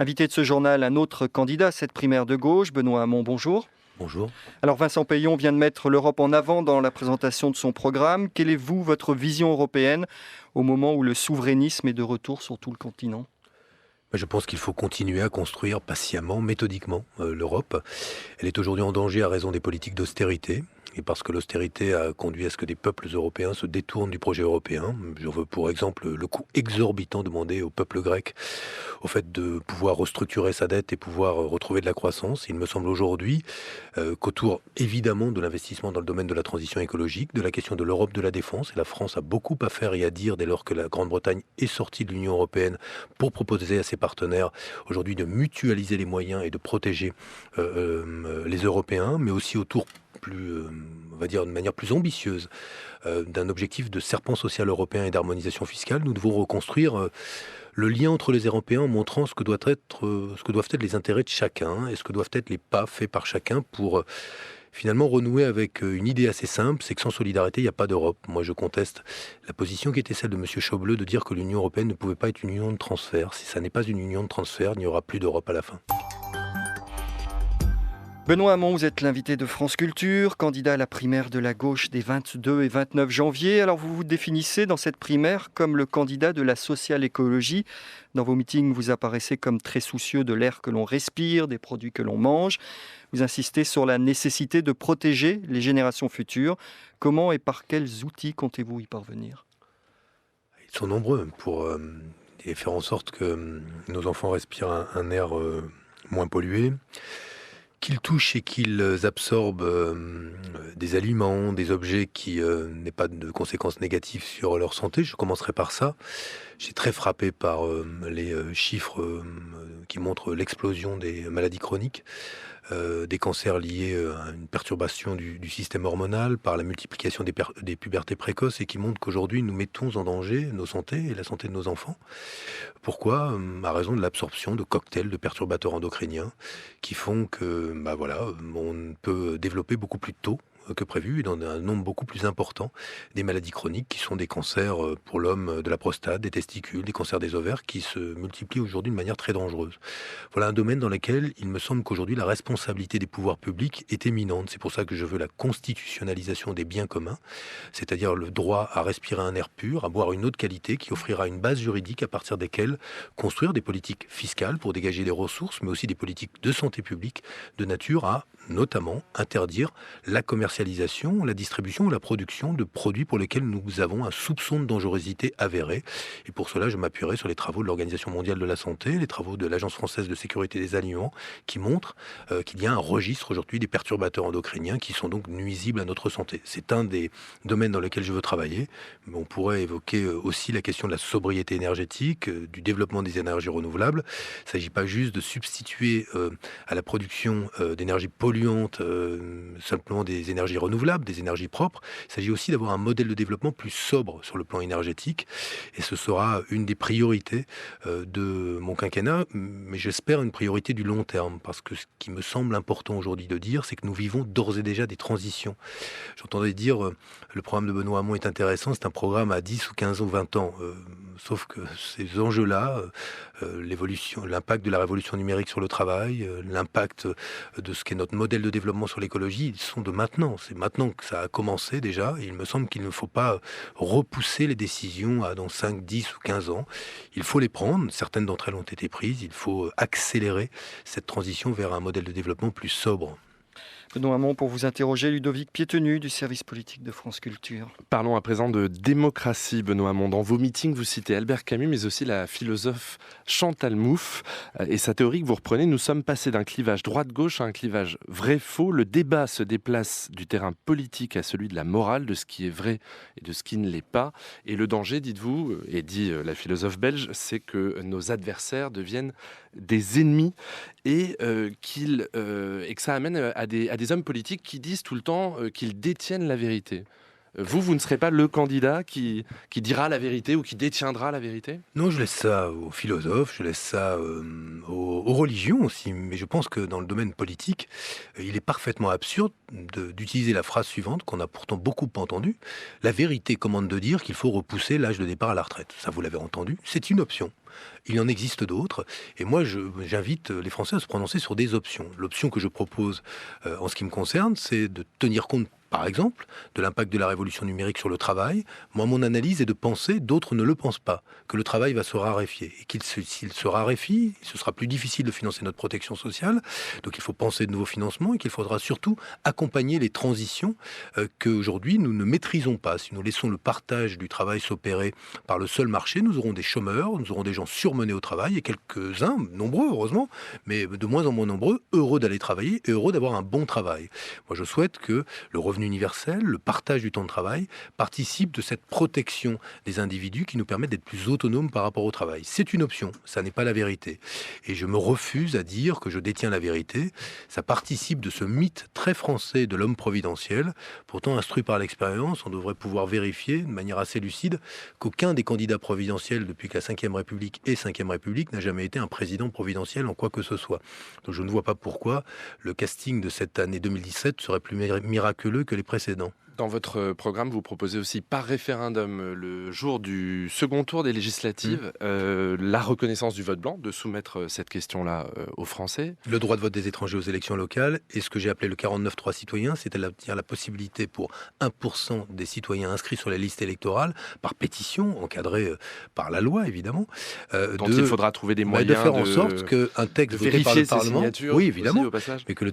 Invité de ce journal, un autre candidat à cette primaire de gauche, Benoît Hamon, bonjour. Bonjour. Alors Vincent Peillon vient de mettre l'Europe en avant dans la présentation de son programme. Quelle est, votre vision européenne au moment où le souverainisme est de retour sur tout le continent ? Je pense qu'il faut continuer à construire patiemment, méthodiquement l'Europe. Elle est aujourd'hui en danger à raison des politiques d'austérité. Et parce que l'austérité a conduit à ce que des peuples européens se détournent du projet européen. Je veux pour exemple le coût exorbitant demandé au peuple grec au fait de pouvoir restructurer sa dette et pouvoir retrouver de la croissance. Il me semble aujourd'hui qu'autour évidemment de l'investissement dans le domaine de la transition écologique, de la question de l'Europe de la défense, et la France a beaucoup à faire et à dire dès lors que la Grande-Bretagne est sortie de l'Union européenne pour proposer à ses partenaires aujourd'hui de mutualiser les moyens et de protéger les Européens, mais aussi autour on va dire de manière plus ambitieuse, d'un objectif de serpent social européen et d'harmonisation fiscale. Nous devons reconstruire le lien entre les Européens en montrant ce que doivent être les intérêts de chacun et ce que doivent être les pas faits par chacun pour finalement renouer avec une idée assez simple, c'est que sans solidarité, il n'y a pas d'Europe. Moi, je conteste la position qui était celle de M. Schäuble de dire que l'Union européenne ne pouvait pas être une union de transfert. Si ça n'est pas une union de transfert, il n'y aura plus d'Europe à la fin. Benoît Hamon, vous êtes l'invité de France Culture, candidat à la primaire de la gauche des 22 et 29 janvier. Alors vous vous définissez dans cette primaire comme le candidat de la social-écologie. Dans vos meetings, vous apparaissez comme très soucieux de l'air que l'on respire, des produits que l'on mange. Vous insistez sur la nécessité de protéger les générations futures. Comment et par quels outils comptez-vous y parvenir ? Ils sont nombreux pour faire en sorte que nos enfants respirent un air moins pollué, qu'ils touchent et qu'ils absorbent des aliments, des objets qui n'aient pas de conséquences négatives sur leur santé. Je commencerai par ça. J'ai très frappé par les chiffres qui montrent l'explosion des maladies chroniques, des cancers liés à une perturbation du système hormonal, par la multiplication des pubertés précoces, et qui montrent qu'aujourd'hui nous mettons en danger nos santé et la santé de nos enfants. Pourquoi ? À raison de l'absorption de cocktails de perturbateurs endocriniens qui font que, on peut développer beaucoup plus tôt que prévu et dans un nombre beaucoup plus important des maladies chroniques qui sont des cancers pour l'homme de la prostate, des testicules, des cancers des ovaires qui se multiplient aujourd'hui de manière très dangereuse. Voilà un domaine dans lequel il me semble qu'aujourd'hui la responsabilité des pouvoirs publics est éminente. C'est pour ça que je veux la constitutionnalisation des biens communs, c'est-à-dire le droit à respirer un air pur, à boire une eau de qualité qui offrira une base juridique à partir desquelles construire des politiques fiscales pour dégager des ressources, mais aussi des politiques de santé publique de nature à notamment interdire la commercialisation, la distribution ou la production de produits pour lesquels nous avons un soupçon de dangerosité avéré. Et pour cela, je m'appuierai sur les travaux de l'Organisation mondiale de la santé, les travaux de l'Agence française de sécurité des aliments, qui montrent qu'il y a un registre aujourd'hui des perturbateurs endocriniens qui sont donc nuisibles à notre santé. C'est un des domaines dans lesquels je veux travailler. Mais on pourrait évoquer aussi la question de la sobriété énergétique, du développement des énergies renouvelables. Il ne s'agit pas juste de substituer à la production d'énergie polluante simplement des énergies renouvelables, des énergies propres. Il s'agit aussi d'avoir un modèle de développement plus sobre sur le plan énergétique. Et ce sera une des priorités de mon quinquennat, mais j'espère une priorité du long terme. Parce que ce qui me semble important aujourd'hui de dire, c'est que nous vivons d'ores et déjà des transitions. J'entendais dire, le programme de Benoît Hamon est intéressant, c'est un programme à 10 ou 15 ou 20 ans. Sauf que ces enjeux-là, l'évolution, l'impact de la révolution numérique sur le travail, l'impact de ce qu'est notre modèle de développement sur l'écologie, ils sont de maintenant. C'est maintenant que ça a commencé déjà. Et il me semble qu'il ne faut pas repousser les décisions à dans 5, 10 ou 15 ans. Il faut les prendre. Certaines d'entre elles ont été prises. Il faut accélérer cette transition vers un modèle de développement plus sobre. Benoît Hamon, pour vous interroger, Ludovic Piétenu du service politique de France Culture. Parlons à présent de démocratie, Benoît Hamon. Dans vos meetings, vous citez Albert Camus, mais aussi la philosophe Chantal Mouffe. Et sa théorie que vous reprenez, nous sommes passés d'un clivage droite-gauche à un clivage vrai-faux. Le débat se déplace du terrain politique à celui de la morale, de ce qui est vrai et de ce qui ne l'est pas. Et le danger, dites-vous, et dit la philosophe belge, c'est que nos adversaires deviennent des ennemis et que ça amène à des hommes politiques qui disent tout le temps qu'ils détiennent la vérité. Vous ne serez pas le candidat qui dira la vérité ou qui détiendra la vérité? Non, je laisse ça aux philosophes, je laisse ça aux religions aussi, mais je pense que dans le domaine politique, il est parfaitement absurde d'utiliser la phrase suivante, qu'on a pourtant beaucoup entendue: la vérité commande de dire qu'il faut repousser l'âge de départ à la retraite. Ça, vous l'avez entendu, c'est une option. Il en existe d'autres, et moi j'invite les Français à se prononcer sur des options. L'option que je propose en ce qui me concerne, c'est de tenir compte, par exemple, de l'impact de la révolution numérique sur le travail. Moi, mon analyse est de penser, d'autres ne le pensent pas, que le travail va se raréfier. Et s'il se raréfie, ce sera plus difficile de financer notre protection sociale. Donc il faut penser de nouveaux financements et qu'il faudra surtout accompagner les transitions qu'aujourd'hui nous ne maîtrisons pas. Si nous laissons le partage du travail s'opérer par le seul marché, nous aurons des chômeurs, nous aurons des gens surmenés au travail et quelques-uns, nombreux heureusement, mais de moins en moins nombreux, heureux d'aller travailler et heureux d'avoir un bon travail. Moi, je souhaite que le revenu universel, le partage du temps de travail, participe de cette protection des individus qui nous permettent d'être plus autonomes par rapport au travail. C'est une option, ça n'est pas la vérité. Et je me refuse à dire que je détiens la vérité. Ça participe de ce mythe très français de l'homme providentiel. Pourtant, instruit par l'expérience, on devrait pouvoir vérifier de manière assez lucide qu'aucun des candidats providentiels depuis que la Ve République et Ve République n'a jamais été un président providentiel en quoi que ce soit. Donc je ne vois pas pourquoi le casting de cette année 2017 serait plus miraculeux que les précédents. Dans votre programme, vous proposez aussi par référendum, le jour du second tour des législatives, la reconnaissance du vote blanc, de soumettre cette question-là aux Français. Le droit de vote des étrangers aux élections locales et ce que j'ai appelé le 49.3 citoyen, c'est-à-dire la possibilité pour 1% des citoyens inscrits sur les listes électorales, par pétition, encadrée par la loi évidemment, dont il faudra trouver des moyens de faire en sorte qu'un texte voté par le Parlement, oui évidemment, au passage, mais qu'un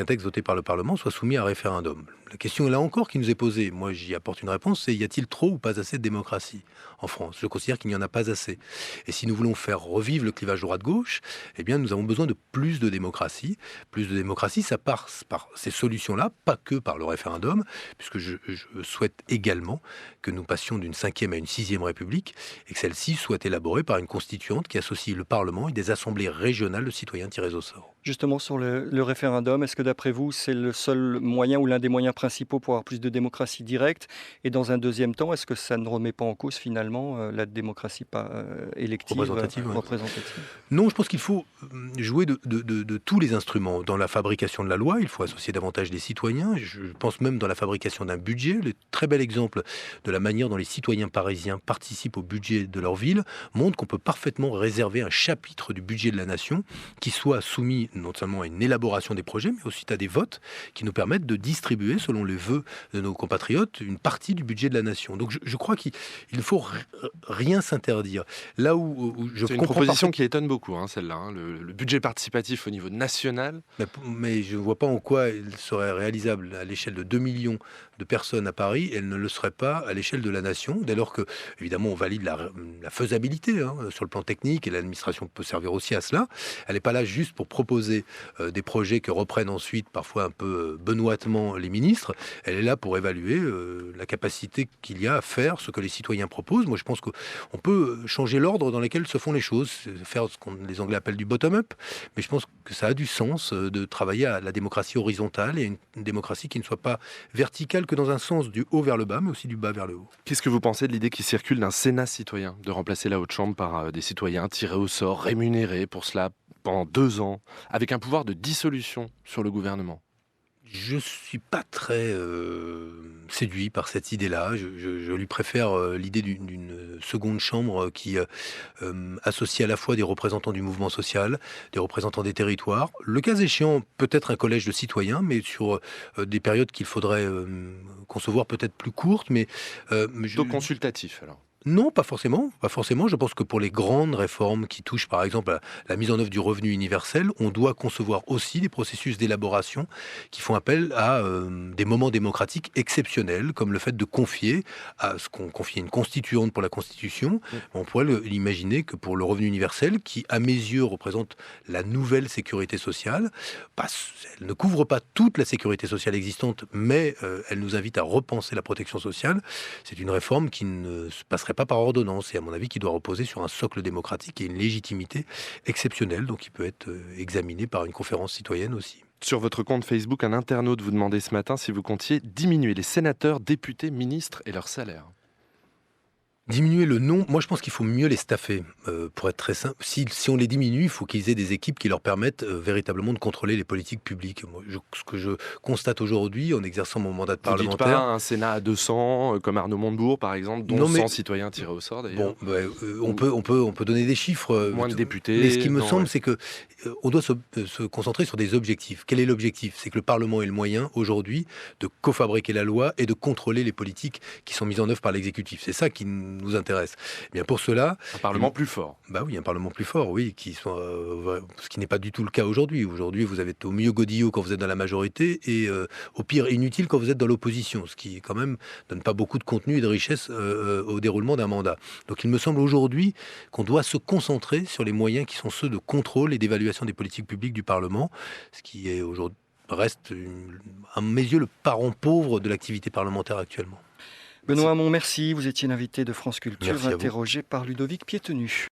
texte voté par le Parlement soit soumis à référendum. La question là encore qui nous est posée, moi j'y apporte une réponse, c'est: y a-t-il trop ou pas assez de démocratie en France? Je considère qu'il n'y en a pas assez. Et si nous voulons faire revivre le clivage droite-gauche, eh bien nous avons besoin de plus de démocratie. Plus de démocratie, ça passe par ces solutions-là, pas que par le référendum, puisque je souhaite également que nous passions d'une 5e à une 6e République et que celle-ci soit élaborée par une constituante qui associe le Parlement et des assemblées régionales de citoyens tirés au sort. Justement, sur le référendum, est-ce que d'après vous, c'est le seul moyen ou l'un des moyens principaux pour avoir plus de démocratie directe? Et dans un deuxième temps, est-ce que ça ne remet pas en cause finalement la démocratie élective, représentative? Non, je pense qu'il faut jouer de tous les instruments. Dans la fabrication de la loi, il faut associer davantage les citoyens. Je pense même dans la fabrication d'un budget. Le très bel exemple de la manière dont les citoyens parisiens participent au budget de leur ville montre qu'on peut parfaitement réserver un chapitre du budget de la nation qui soit soumis non seulement à une élaboration des projets, mais aussi à des votes qui nous permettent de distribuer, selon les vœux de nos compatriotes, une partie du budget de la nation. Donc je crois qu'il ne faut rien s'interdire. Là où je c'est une proposition qui étonne beaucoup, celle-là, le budget participatif au niveau national. Mais je ne vois pas en quoi il serait réalisable à l'échelle de 2 millions de personnes à Paris, elle ne le serait pas à l'échelle de la nation, dès lors que, évidemment, on valide la faisabilité sur le plan technique, et l'administration peut servir aussi à cela. Elle n'est pas là juste pour proposer des projets que reprennent ensuite, parfois un peu benoîtement, les ministres. Elle est là pour évaluer la capacité qu'il y a à faire ce que les citoyens proposent. Moi, je pense qu'on peut changer l'ordre dans lequel se font les choses, faire ce que les Anglais appellent du bottom-up, mais je pense que ça a du sens de travailler à la démocratie horizontale et une démocratie qui ne soit pas verticale que dans un sens du haut vers le bas, mais aussi du bas vers le haut. Qu'est-ce que vous pensez de l'idée qui circule d'un Sénat citoyen, de remplacer la Haute Chambre par des citoyens tirés au sort, rémunérés pour cela pendant 2 ans, avec un pouvoir de dissolution sur le gouvernement? Je suis pas très séduit par cette idée-là. Je lui préfère l'idée d'une seconde chambre qui associe à la fois des représentants du mouvement social, des représentants des territoires, le cas échéant peut-être un collège de citoyens, mais sur des périodes qu'il faudrait concevoir peut-être plus courtes. Plutôt consultatif alors? Non, pas forcément. Pas forcément. Je pense que pour les grandes réformes qui touchent, par exemple, à la mise en œuvre du revenu universel, on doit concevoir aussi des processus d'élaboration qui font appel à des moments démocratiques exceptionnels, comme le fait de confier à ce qu'on confie une constituante pour la Constitution. On pourrait l'imaginer que pour le revenu universel, qui, à mes yeux, représente la nouvelle sécurité sociale, elle ne couvre pas toute la sécurité sociale existante, mais elle nous invite à repenser la protection sociale. C'est une réforme qui ne se passerait pas par ordonnance et à mon avis qui doit reposer sur un socle démocratique et une légitimité exceptionnelle, donc qui peut être examiné par une conférence citoyenne aussi. Sur votre compte Facebook, un internaute vous demandait ce matin si vous comptiez diminuer les sénateurs, députés, ministres et leur salaire. Diminuer le nombre, moi je pense qu'il faut mieux les staffer, pour être très simple. Si on les diminue, il faut qu'ils aient des équipes qui leur permettent véritablement de contrôler les politiques publiques. Moi, ce que je constate aujourd'hui en exerçant mon mandat de Vous dites parlementaire... pas un Sénat à 200, comme Arnaud Montebourg par exemple, dont Non, mais 100 citoyens tirés au sort d'ailleurs. Bon, on peut donner des chiffres. Moins de députés. Mais ce qui me non, semble, ouais. c'est que on doit se concentrer sur des objectifs. Quel est l'objectif? C'est que le Parlement ait le moyen aujourd'hui de cofabriquer la loi et de contrôler les politiques qui sont mises en œuvre par l'exécutif. C'est ça qui nous intéresse. Eh bien pour cela, Un Parlement plus fort. bah oui, un Parlement plus fort, oui, ce qui n'est pas du tout le cas aujourd'hui. Aujourd'hui, vous avez au mieux godillot quand vous êtes dans la majorité et au pire inutile quand vous êtes dans l'opposition, ce qui quand même donne pas beaucoup de contenu et de richesse au déroulement d'un mandat. Donc il me semble aujourd'hui qu'on doit se concentrer sur les moyens qui sont ceux de contrôle et d'évaluation des politiques publiques du Parlement, ce qui est aujourd'hui reste, à mes yeux, le parent pauvre de l'activité parlementaire actuellement. Benoît Hamon, merci. Vous étiez l'invité de France Culture, Merci à vous. interrogé par Ludovic Piétenu.